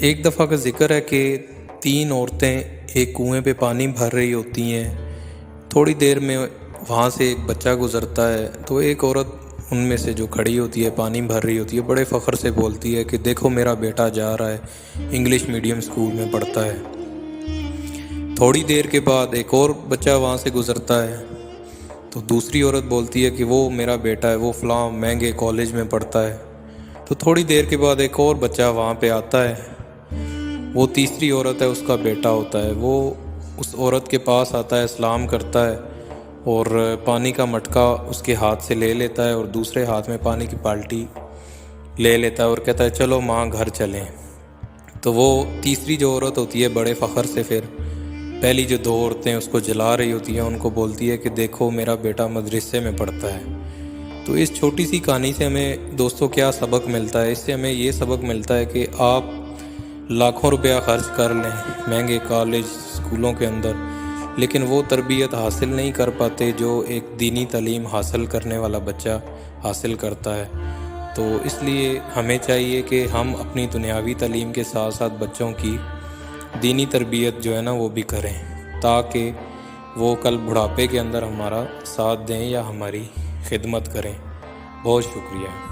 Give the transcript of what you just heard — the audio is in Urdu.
ایک دفعہ کا ذکر ہے کہ 3 عورتیں ایک کنویں پہ پانی بھر رہی ہوتی ہیں۔ تھوڑی دیر میں وہاں سے ایک بچہ گزرتا ہے، تو ایک عورت ان میں سے جو کھڑی ہوتی ہے پانی بھر رہی ہوتی ہے بڑے فخر سے بولتی ہے کہ دیکھو میرا بیٹا جا رہا ہے، انگلش میڈیم اسکول میں پڑھتا ہے۔ تھوڑی دیر کے بعد ایک اور بچہ وہاں سے گزرتا ہے، تو دوسری عورت بولتی ہے کہ وہ میرا بیٹا ہے، وہ فلاں مہنگے کالج میں پڑھتا ہے۔ تو تھوڑی دیر کے بعد ایک اور بچہ وہاں پہ آتا ہے، وہ تیسری عورت ہے، اس کا بیٹا ہوتا ہے۔ وہ اس عورت کے پاس آتا ہے، سلام کرتا ہے اور پانی کا مٹکا اس کے ہاتھ سے لے لیتا ہے اور دوسرے ہاتھ میں پانی کی بالٹی لے لیتا ہے اور کہتا ہے چلو ماں گھر چلیں۔ تو وہ تیسری جو عورت ہوتی ہے بڑے فخر سے پھر پہلی جو 2 عورتیں اس کو جلا رہی ہوتی ہیں ان کو بولتی ہے کہ دیکھو میرا بیٹا مدرسے میں پڑھتا ہے۔ تو اس چھوٹی سی کہانی سے ہمیں دوستوں کیا سبق ملتا ہے؟ اس سے ہمیں یہ سبق ملتا ہے کہ آپ لاکھوں روپیہ خرچ کر لیں مہنگے کالج اسکولوں کے اندر، لیکن وہ تربیت حاصل نہیں کر پاتے جو ایک دینی تعلیم حاصل کرنے والا بچہ حاصل کرتا ہے۔ تو اس لیے ہمیں چاہیے کہ ہم اپنی دنیاوی تعلیم کے ساتھ ساتھ بچوں کی دینی تربیت جو ہے نا وہ بھی کریں، تاکہ وہ کل بڑھاپے کے اندر ہمارا ساتھ دیں یا ہماری خدمت کریں۔ بہت شکریہ۔